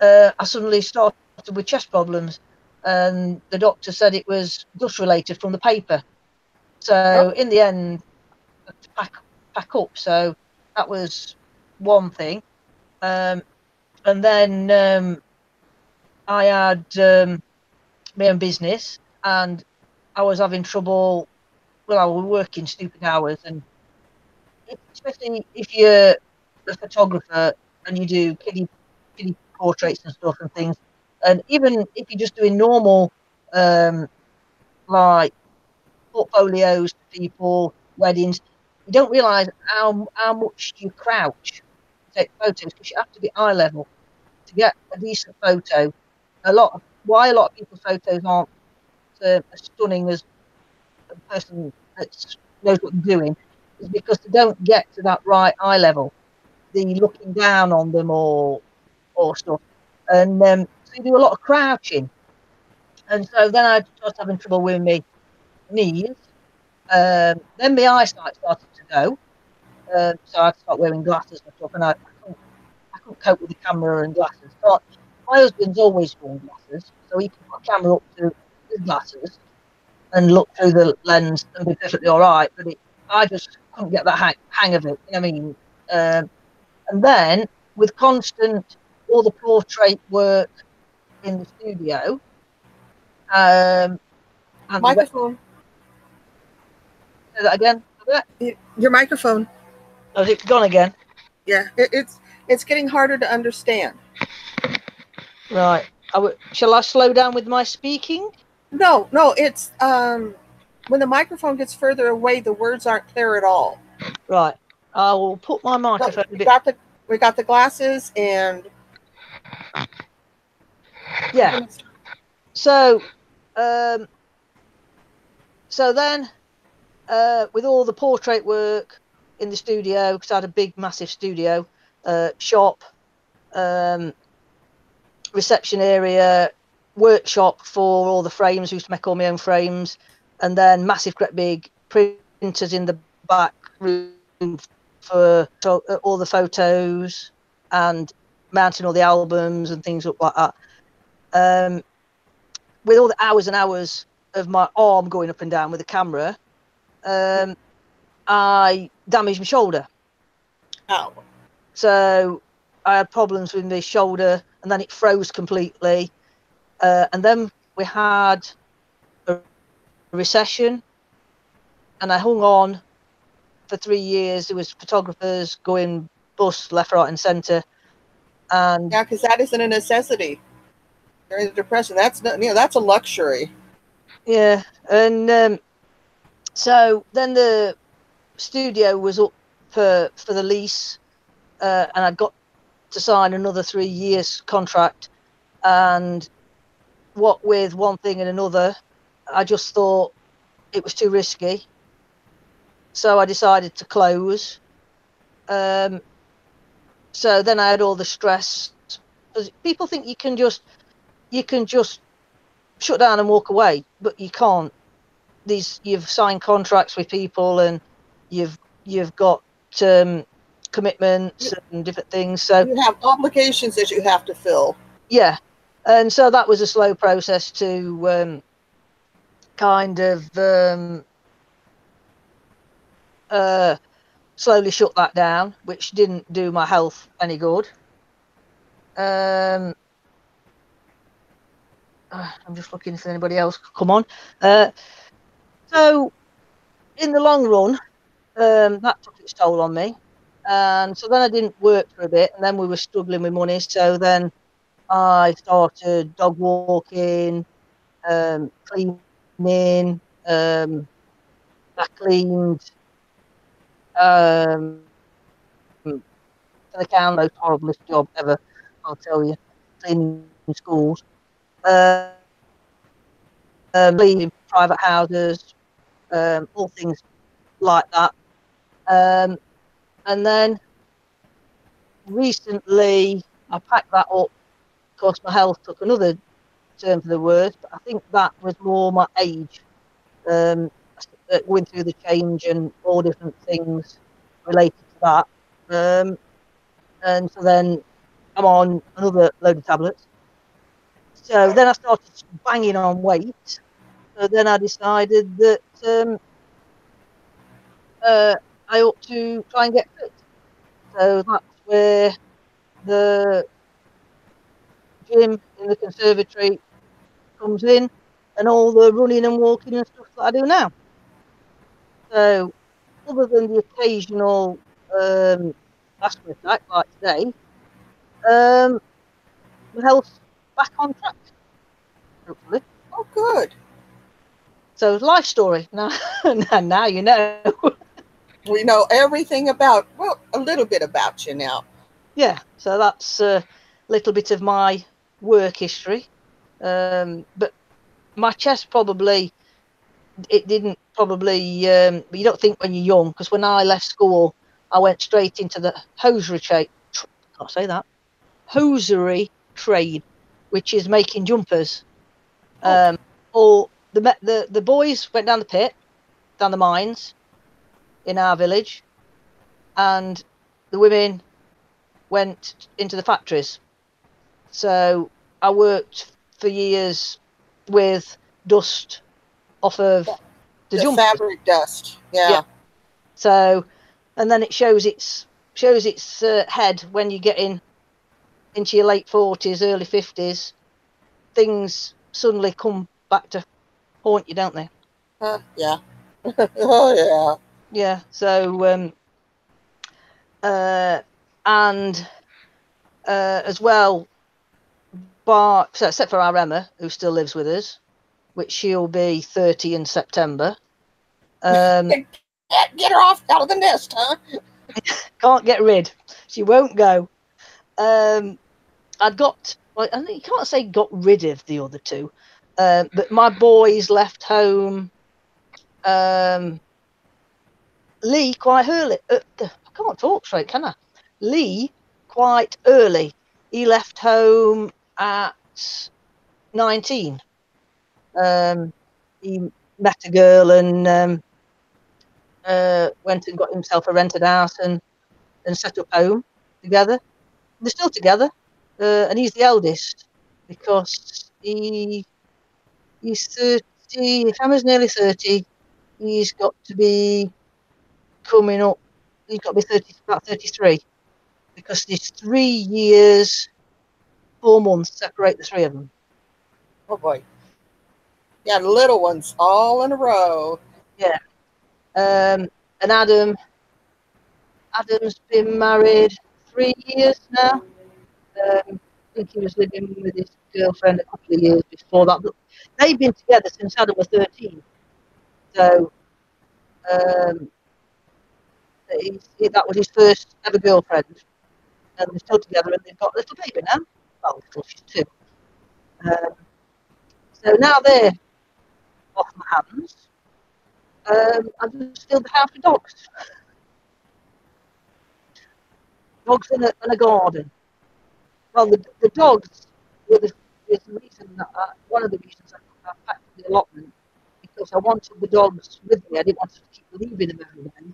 I suddenly started with chest problems, and the doctor said it was dust related from the paper. So in the end, I had to pack up. So that was one thing, and then I had my own business, and I was having trouble. Well, I was working stupid hours, and especially if you're a photographer and you do kiddie portraits and stuff and things, and even if you're just doing normal, like portfolios for people, weddings, you don't realise how much you crouch to take photos, because you have to be eye level to get a decent photo. Why a lot of people's photos aren't as stunning as a person that knows what they're doing is because they don't get to that right eye level. The looking down on them or stuff, and so you do a lot of crouching, and so then I started having trouble with my knees. Then my eyesight started to go, so I had to start wearing glasses and stuff, and I couldn't cope with the camera and glasses. So my husband's always worn glasses, so he can put a camera up to his glasses and look through the lens and be perfectly all right. But I just couldn't get that hang of it. I mean, and then with constant all the portrait work in the studio, and Microphone. say that again. Your microphone. Has it gone again? Yeah, it's getting harder to understand. Right. Shall I slow down with my speaking? No, it's When the microphone gets further away, the words aren't clear at all. Right. I will put my Look, microphone a we bit. got the glasses and Yeah. So, so then, with all the portrait work in the studio, because I had a big, massive studio, shop, reception area, workshop for all the frames. I used to make all my own frames, and then massive, great big printers in the back room for all the photos and mounting all the albums and things like that. With all the hours and hours of my arm going up and down with the camera, I damaged my shoulder. Ow. So I had problems with my shoulder, and then it froze completely. And then we had a recession, and I hung on for 3 years. There was photographers going bust left, right, and centre. And Yeah, because that isn't a necessity during the Depression. That's not, that's a luxury. yeah, and so then the studio was up for the lease, and I got to sign another 3 years contract. And what with one thing and another, I just thought it was too risky. So I decided to close. So then I had all the stress. People think you can just shut down and walk away, but you can't. You've signed contracts with people, and you've got commitments and different things. So You have obligations that you have to fill. yeah, and so that was a slow process to kind of slowly shut that down, which didn't do my health any good. I'm just looking if anybody else could come on. So in the long run, that took its toll on me. And so then I didn't work for a bit, and then we were struggling with money. So then I started dog walking, cleaning. I cleaned for the count, most horriblest job ever, I'll tell you. Cleaning schools, cleaning private houses, all things like that. And then recently I packed that up because my health took another turn for the worse. But I think that was more my age, going through the change and all different things related to that. And so then I'm on another load of tablets. So then I started banging on weight. So then I decided that I ought to try and get fit. So that's where the gym in the conservatory comes in, and all the running and walking and stuff that I do now. So other than the occasional asthma attack like today, my health's back on track, hopefully. Oh, good. So life story. Now, now you know. We know everything about, well, a little bit about you now. Yeah, so that's a little bit of my work history. But my chest probably, it didn't probably, but you don't think when you're young, because when I left school, I went straight into the hosiery trade. Can't say that. Hosiery trade, which is making jumpers. Or the boys went down the pit, down the mines in our village, and the women went into the factories. So I worked for years with dust off of the jumper. Fabric dust. Yeah. So, and then it shows its head when you get into your late 40s, early 50s. Things suddenly come back to haunt you, don't they? Yeah. Oh, yeah. Yeah. So, and as well, so except for our Emma, who still lives with us, which she'll be 30 in September. Get her off out of the nest, huh? Can't get rid. She won't go. I'd got, well, I think you can't say got rid of the other two, but my boys left home Lee quite early. I can't talk straight, can I? Lee quite early. He left home at 19. He met a girl and went and got himself a rented house and set up home together. They're still together, and he's the eldest because he's 30. Emma's nearly 30. He's got to be coming up. He's got to be 30, about 33, because there's 3 years, 4 months separate the three of them. Oh boy. Yeah, the little ones all in a row. Yeah. And Adam's been married 3 years now. I think he was living with his girlfriend a couple of years before that. But they've been together since Adam was 13. So that was his first ever girlfriend. And they're still together and they've got a little baby now. Well, little, she's 2. So now they're off my hands. I just filled the house with dogs. Dogs in a garden. Well, the dogs were the reason that one of the reasons I packed the allotment, because I wanted the dogs with me. I didn't want to keep leaving them every day.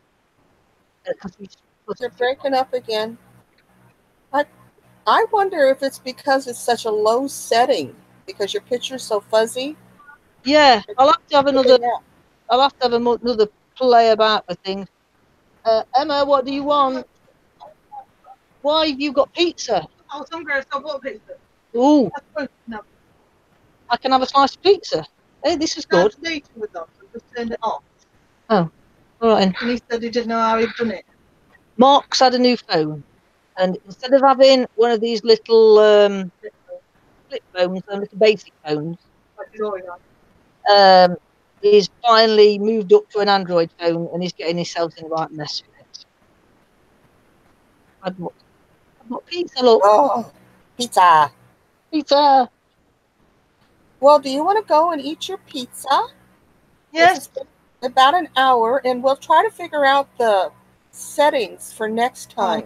You're breaking up again. I wonder if it's because it's such a low setting, because your picture's so fuzzy. Yeah, I'll have to have another. I'll have to have another play about with things. Emma, what do you want? Why have you got pizza? I was hungry, so I bought pizza. Ooh, No, I can have a slice of pizza. Hey, this is I good. was eating with them. I just turned it off. Oh, all right. And he said he didn't know how he'd done it. Mark's had a new phone, and instead of having one of these little flip phones, and little basic phones, Like he's always on. he's finally moved up to an Android phone, and he's getting himself in the right mess with it. I've got pizza, look. Oh, pizza. Pizza. Well, do you want to go and eat your pizza? Yes. It's about an hour, and we'll try to figure out the settings for next time.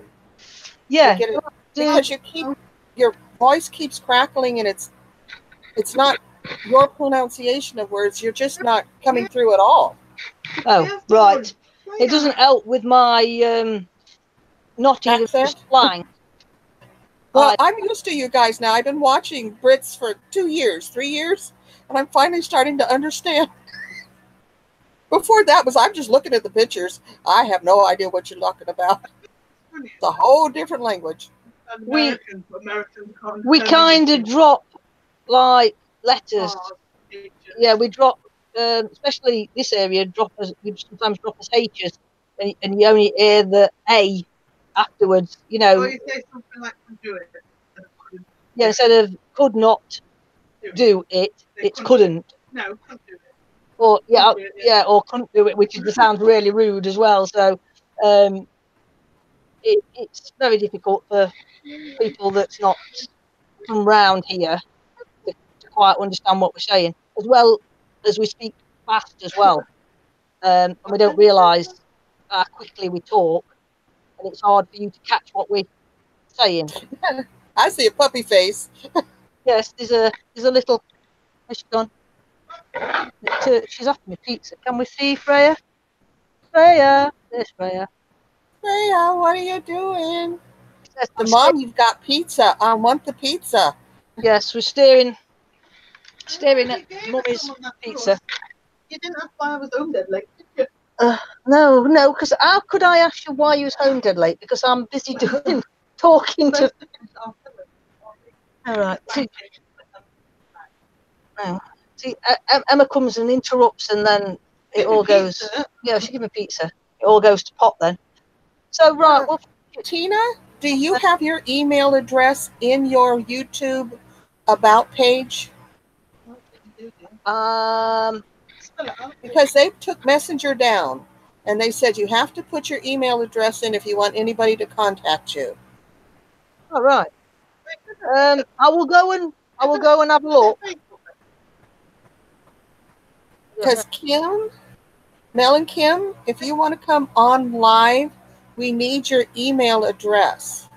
Yeah. Because your voice keeps crackling, and it's not your pronunciation of words. You're just not coming through at all. Oh, right. It doesn't help with my not even slang. Well, I'm used to you guys now. I've been watching Brits for 2 years, 3 years, and I'm finally starting to understand. Before that I'm just looking at the pictures. I have no idea what you're talking about. It's a whole different language. We kind of drop like letters. Yeah, we drop, especially this area. We sometimes drop as H's, and you only hear the A afterwards. You know. Or you say something like "could do it." Yeah, instead of could not do it, it's couldn't. No, couldn't do it. Or or couldn't do it, which sounds really rude as well. So it's very difficult for people that's not from round here to quite understand what we're saying, as well as we speak fast as well, and we don't realise how quickly we talk, and it's hard for you to catch what we're saying. I see a puppy face. Yes, there's a little. Where's she gone? She's after me pizza. Can we see Freya? Freya, there's Freya. Freya, what are you doing? Mom, you've got pizza. I want the pizza. Yes, we're staring at Mummy's pizza. You didn't ask why I was home dead late, did you? No, because how could I ask you why you was home dead late? Because I'm busy talking to. All right. No. See, Emma comes and interrupts, and then it all goes. Yeah, she give me pizza. It all goes to pot then. So right, well, Tina, do you have your email address in your YouTube about page? because they took Messenger down, and they said you have to put your email address in if you want anybody to contact you. All right. I will go and have a look. Because Kim, Mel and Kim, if you want to come on live, we need your email address.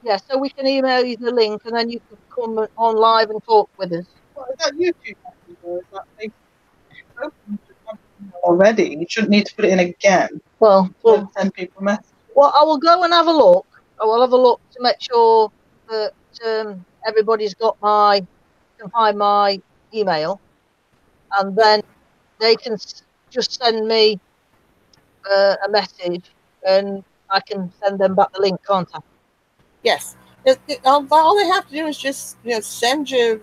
Yeah, so we can email you the link, and then you can come on live and talk with us. Well, is that YouTube or is that Facebook? Already, you shouldn't need to put it in again. Well, Send people a message. Well, I will go and have a look. I will have a look to make sure that everybody's got can find my email, and then they can just send me a message, and I can send them back the link, can't I? Yes. All they have to do is just send you,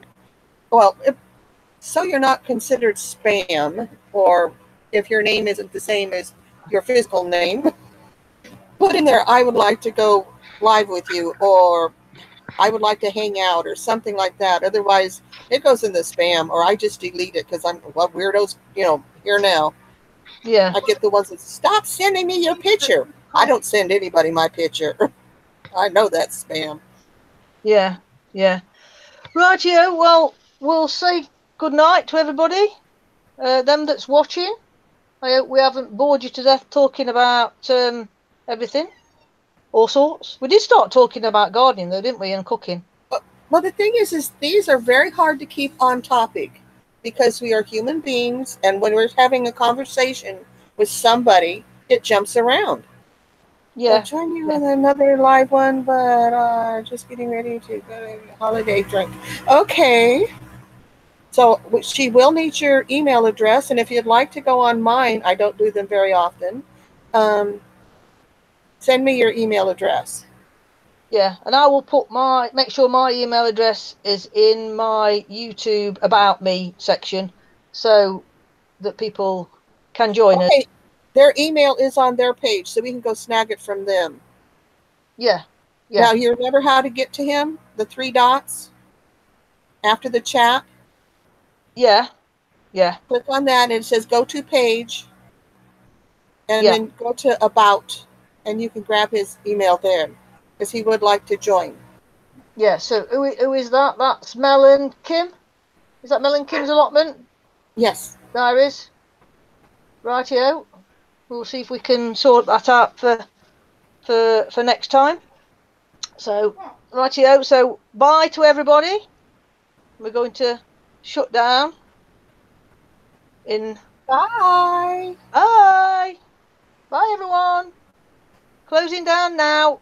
so you're not considered spam, or if your name isn't the same as your physical name, put in there, I would like to go live with you, or I would like to hang out, or something like that. Otherwise, it goes in the spam, or I just delete it because I'm weirdos, here now. Yeah. I get the ones that stop sending me your picture. I don't send anybody my picture. I know that's spam. Yeah. Rightio. Well, we'll say good night to everybody. Them that's watching. I hope we haven't bored you to death talking about everything, all sorts. We did start talking about gardening though, didn't we, and cooking. Well, the thing is these are very hard to keep on topic because we are human beings, and when we're having a conversation with somebody, it jumps around. Yeah. I'll join you with another live one, but just getting ready to go to a holiday drink. Okay. So she will need your email address, and if you'd like to go on mine, I don't do them very often. Send me your email address. Yeah, and I will make sure my email address is in my YouTube About Me section, so that people can join us. Their email is on their page, so we can go snag it from them. Yeah. Now, you remember how to get to him? The 3 dots after the chat? Yeah. Click on that, and it says go to page, and then go to About, and you can grab his email there, because he would like to join. Yeah, so who is that? That's Mel and Kim? Is that Mel and Kim's allotment? Yes. Diaries? Rightio. We'll see if we can sort that out for next time. So, rightio. So, bye to everybody. We're going to shut down. Bye. Bye. Bye, everyone. Closing down now.